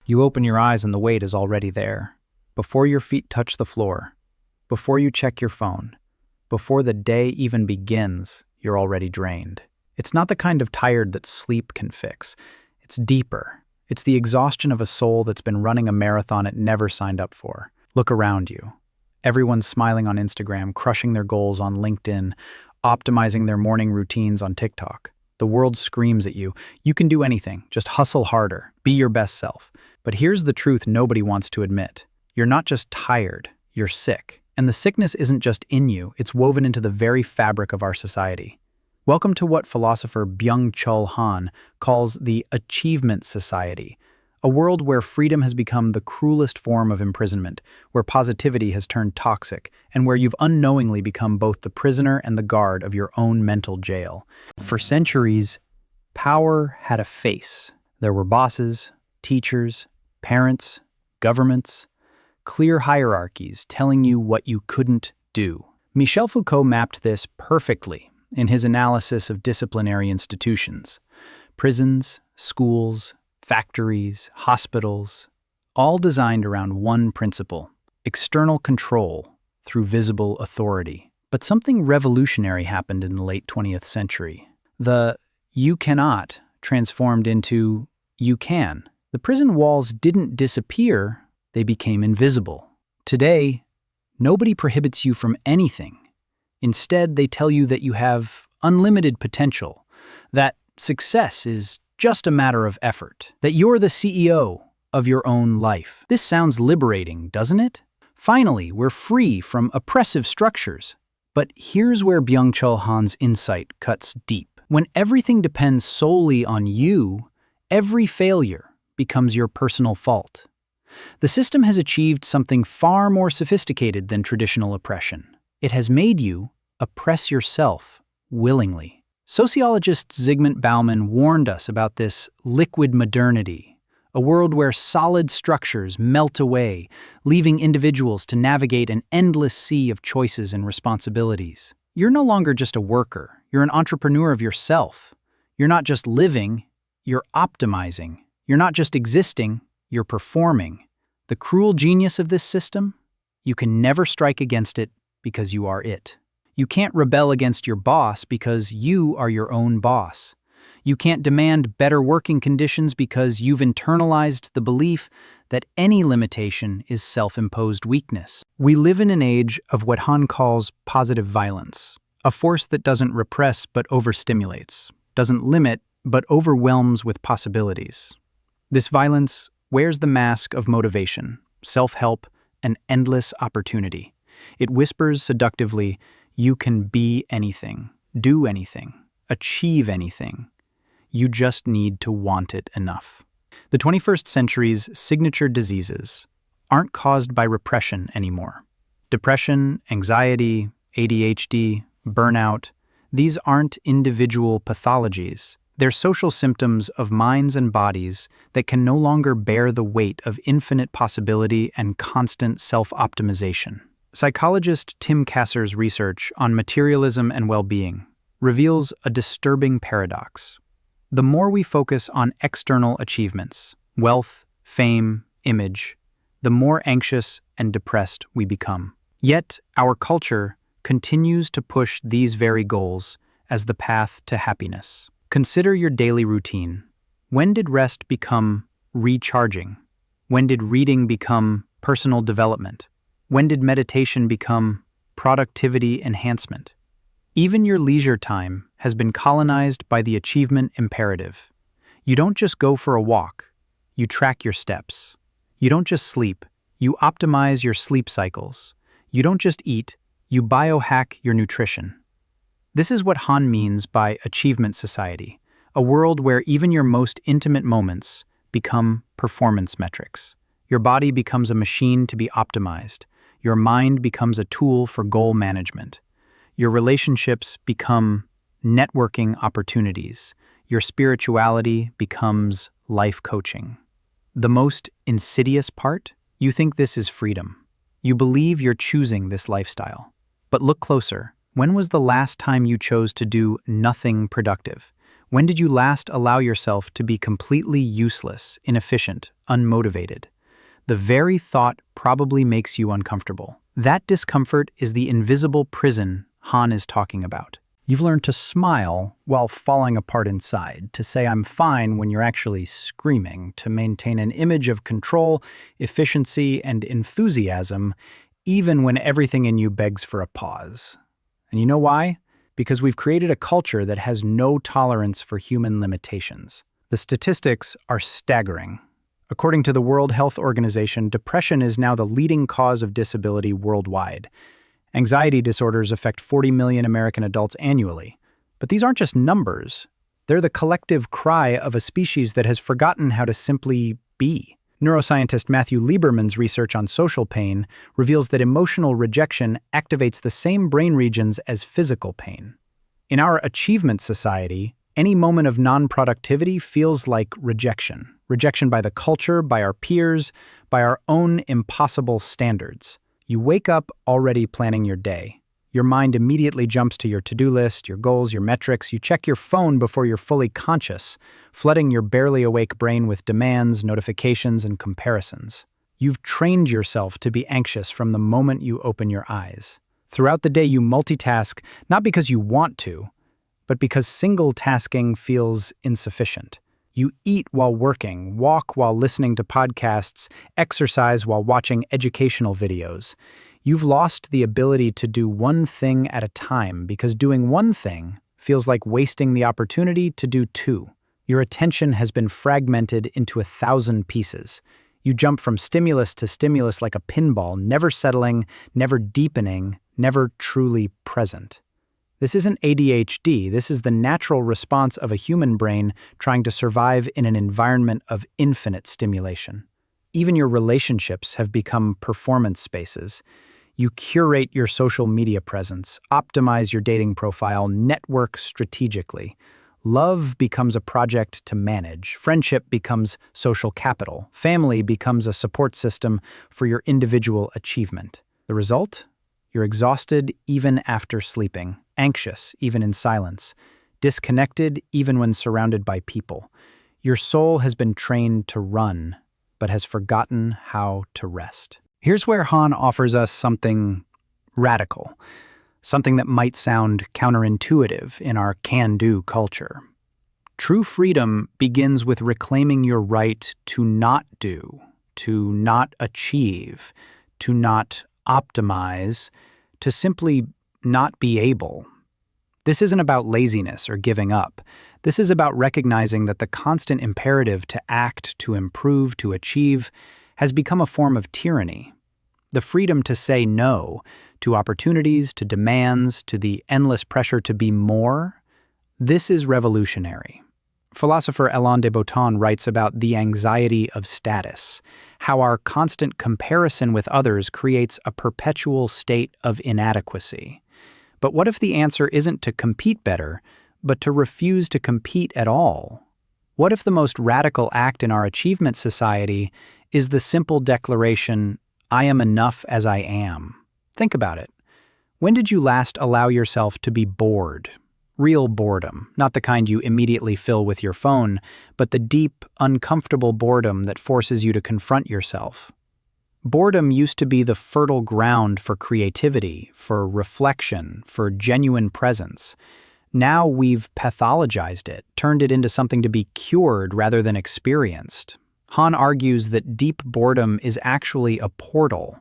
You open your eyes and the weight is already there. Before your feet touch the floor, before you check your phone, before the day even begins, you're already drained. It's not the kind of tired that sleep can fix. It's deeper. It's the exhaustion of a soul that's been running a marathon it never signed up for. Look around you. Everyone's smiling on Instagram, crushing their goals on LinkedIn, optimizing their morning routines on TikTok. The world screams at you. You can do anything. Just hustle harder. Be your best self. But here's the truth nobody wants to admit. You're not just tired. You're sick. And the sickness isn't just in you. It's woven into the very fabric of our society. Welcome to what philosopher Byung-Chul Han calls the achievement society, a world where freedom has become the cruelest form of imprisonment, where positivity has turned toxic, and where you've unknowingly become both the prisoner and the guard of your own mental jail. For centuries, power had a face. There were bosses, teachers, parents, governments, clear hierarchies telling you what you couldn't do. Michel Foucault mapped this perfectly in his analysis of disciplinary institutions. Prisons, schools, factories, hospitals, all designed around one principle: external control through visible authority. But something revolutionary happened in the late 20th century. The "you cannot" transformed into "you can." The prison walls didn't disappear, they became invisible. Today, nobody prohibits you from anything. Instead, they tell you that you have unlimited potential, that success is just a matter of effort, that you're the CEO of your own life. This sounds liberating, doesn't it? Finally, we're free from oppressive structures. But here's where Byung-Chul Han's insight cuts deep. When everything depends solely on you, every failure becomes your personal fault. The system has achieved something far more sophisticated than traditional oppression. It has made you oppress yourself willingly. Sociologist Zygmunt Bauman warned us about this liquid modernity, a world where solid structures melt away, leaving individuals to navigate an endless sea of choices and responsibilities. You're no longer just a worker, you're an entrepreneur of yourself. You're not just living, you're optimizing. You're not just existing, you're performing. The cruel genius of this system? You can never strike against it because you are it. You can't rebel against your boss because you are your own boss. You can't demand better working conditions because you've internalized the belief that any limitation is self-imposed weakness. We live in an age of what Han calls positive violence, a force that doesn't repress but overstimulates, doesn't limit but overwhelms with possibilities. This violence wears the mask of motivation, self-help, and endless opportunity. It whispers seductively, you can be anything, do anything, achieve anything. You just need to want it enough. The 21st century's signature diseases aren't caused by repression anymore. Depression, anxiety, ADHD, burnout, these aren't individual pathologies. They're social symptoms of minds and bodies that can no longer bear the weight of infinite possibility and constant self-optimization. Psychologist Tim Kasser's research on materialism and well-being reveals a disturbing paradox. The more we focus on external achievements, wealth, fame, image, the more anxious and depressed we become. Yet, our culture continues to push these very goals as the path to happiness. Consider your daily routine. When did rest become recharging? When did reading become personal development? When did meditation become productivity enhancement? Even your leisure time has been colonized by the achievement imperative. You don't just go for a walk, you track your steps. You don't just sleep, you optimize your sleep cycles. You don't just eat, you biohack your nutrition. This is what Han means by achievement society, a world where even your most intimate moments become performance metrics. Your body becomes a machine to be optimized. Your mind becomes a tool for goal management. Your relationships become networking opportunities. Your spirituality becomes life coaching. The most insidious part? You think this is freedom. You believe you're choosing this lifestyle. But look closer. When was the last time you chose to do nothing productive? When did you last allow yourself to be completely useless, inefficient, unmotivated? The very thought probably makes you uncomfortable. That discomfort is the invisible prison Han is talking about. You've learned to smile while falling apart inside, to say I'm fine when you're actually screaming, to maintain an image of control, efficiency, and enthusiasm, even when everything in you begs for a pause. And you know why? Because we've created a culture that has no tolerance for human limitations. The statistics are staggering. According to the World Health Organization, depression is now the leading cause of disability worldwide. Anxiety disorders affect 40 million American adults annually. But these aren't just numbers. They're the collective cry of a species that has forgotten how to simply be. Neuroscientist Matthew Lieberman's research on social pain reveals that emotional rejection activates the same brain regions as physical pain. In our achievement society, any moment of non-productivity feels like rejection. Rejection by the culture, by our peers, by our own impossible standards. You wake up already planning your day. Your mind immediately jumps to your to-do list, your goals, your metrics. You check your phone before you're fully conscious, flooding your barely awake brain with demands, notifications, and comparisons. You've trained yourself to be anxious from the moment you open your eyes. Throughout the day, you multitask, not because you want to, but because single tasking feels insufficient. You eat while working, walk while listening to podcasts, exercise while watching educational videos. You've lost the ability to do one thing at a time because doing one thing feels like wasting the opportunity to do two. Your attention has been fragmented into 1,000 pieces. You jump from stimulus to stimulus like a pinball, never settling, never deepening, never truly present. This isn't ADHD, this is the natural response of a human brain trying to survive in an environment of infinite stimulation. Even your relationships have become performance spaces. You curate your social media presence, optimize your dating profile, network strategically. Love becomes a project to manage. Friendship becomes social capital. Family becomes a support system for your individual achievement. The result? You're exhausted even after sleeping, anxious even in silence, disconnected even when surrounded by people. Your soul has been trained to run, but has forgotten how to rest. Here's where Han offers us something radical, something that might sound counterintuitive in our can-do culture. True freedom begins with reclaiming your right to not do, to not achieve, to not optimize, to simply not be able. This isn't about laziness or giving up. This is about recognizing that the constant imperative to act, to improve, to achieve has become a form of tyranny. The freedom to say no to opportunities, to demands, to the endless pressure to be more, this is revolutionary. Philosopher Alain de Botton writes about the anxiety of status, how our constant comparison with others creates a perpetual state of inadequacy. But what if the answer isn't to compete better, but to refuse to compete at all? What if the most radical act in our achievement society is the simple declaration, I am enough as I am? Think about it. When did you last allow yourself to be bored? Real boredom, not the kind you immediately fill with your phone, but the deep, uncomfortable boredom that forces you to confront yourself. Boredom used to be the fertile ground for creativity, for reflection, for genuine presence. Now we've pathologized it, turned it into something to be cured rather than experienced. Han argues that deep boredom is actually a portal,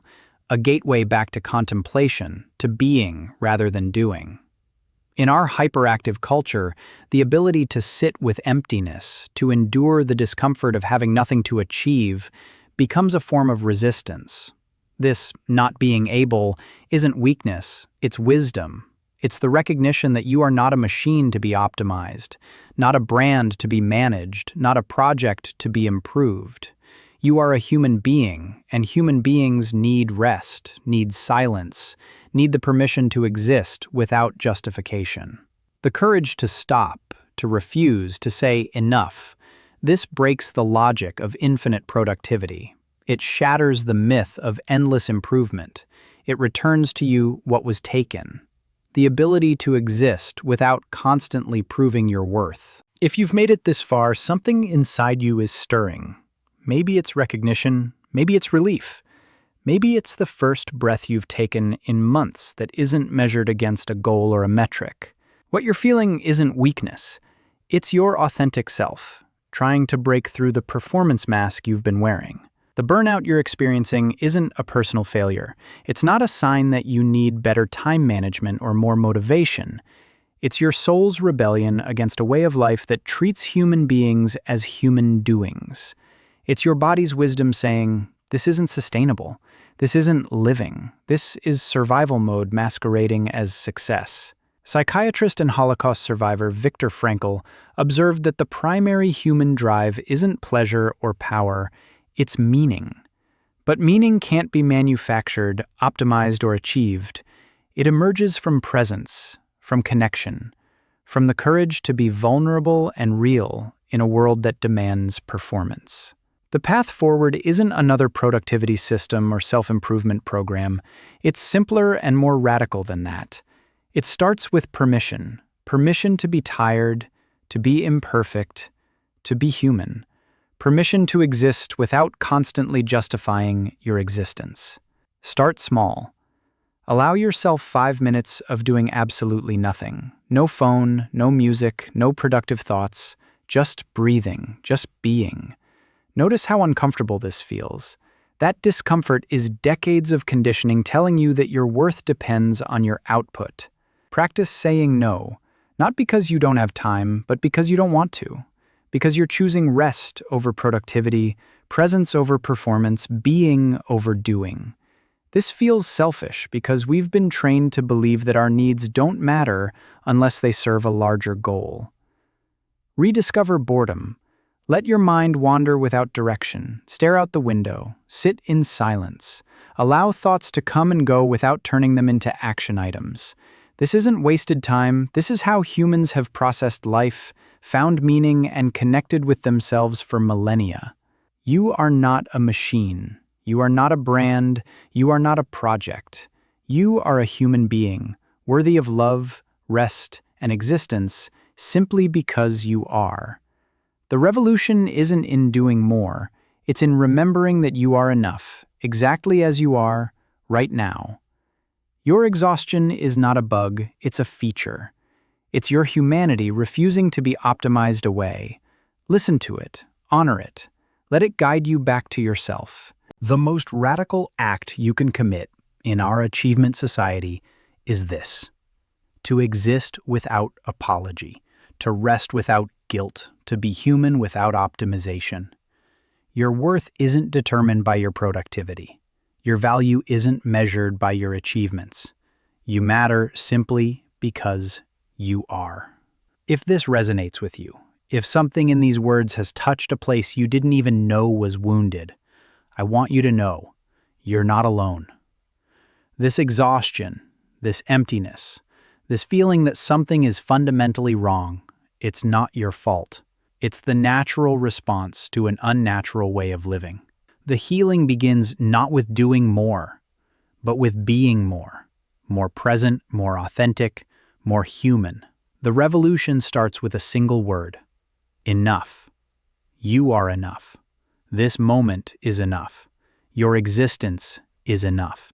a gateway back to contemplation, to being rather than doing. In our hyperactive culture, the ability to sit with emptiness, to endure the discomfort of having nothing to achieve, becomes a form of resistance. This not being able isn't weakness, it's wisdom. It's the recognition that you are not a machine to be optimized, not a brand to be managed, not a project to be improved. You are a human being, and human beings need rest, need silence, need the permission to exist without justification. The courage to stop, to refuse, to say enough. This breaks the logic of infinite productivity. It shatters the myth of endless improvement. It returns to you what was taken. The ability to exist without constantly proving your worth. If you've made it this far, something inside you is stirring. Maybe it's recognition, maybe it's relief. Maybe it's the first breath you've taken in months that isn't measured against a goal or a metric. What you're feeling isn't weakness. It's your authentic self, trying to break through the performance mask you've been wearing. The burnout you're experiencing isn't a personal failure. It's not a sign that you need better time management or more motivation. It's your soul's rebellion against a way of life that treats human beings as human doings. It's your body's wisdom saying, this isn't sustainable. This isn't living. This is survival mode masquerading as success. Psychiatrist and Holocaust survivor Viktor Frankl observed that the primary human drive isn't pleasure or power, it's meaning. But meaning can't be manufactured, optimized, or achieved. It emerges from presence, from connection, from the courage to be vulnerable and real in a world that demands performance. The path forward isn't another productivity system or self-improvement program. It's simpler and more radical than that. It starts with permission. Permission to be tired, to be imperfect, to be human. Permission to exist without constantly justifying your existence. Start small. Allow yourself 5 minutes of doing absolutely nothing. No phone, no music, no productive thoughts. Just breathing, just being. Notice how uncomfortable this feels. That discomfort is decades of conditioning telling you that your worth depends on your output. Practice saying no, not because you don't have time, but because you don't want to. Because you're choosing rest over productivity, presence over performance, being over doing. This feels selfish because we've been trained to believe that our needs don't matter unless they serve a larger goal. Rediscover boredom. Let your mind wander without direction. Stare out the window. Sit in silence. Allow thoughts to come and go without turning them into action items. This isn't wasted time. This is how humans have processed life, found meaning, and connected with themselves for millennia. You are not a machine. You are not a brand. You are not a project. You are a human being, worthy of love, rest, and existence simply because you are. The revolution isn't in doing more. It's in remembering that you are enough, exactly as you are, right now. Your exhaustion is not a bug, it's a feature. It's your humanity refusing to be optimized away. Listen to it, honor it, let it guide you back to yourself. The most radical act you can commit in our achievement society is this: to exist without apology, to rest without guilt, to be human without optimization. Your worth isn't determined by your productivity. Your value isn't measured by your achievements. You matter simply because you are. If this resonates with you, if something in these words has touched a place you didn't even know was wounded, I want you to know you're not alone. This exhaustion, this emptiness, this feeling that something is fundamentally wrong, it's not your fault. It's the natural response to an unnatural way of living. The healing begins not with doing more, but with being more. More present, more authentic, more human. The revolution starts with a single word: enough. You are enough. This moment is enough. Your existence is enough.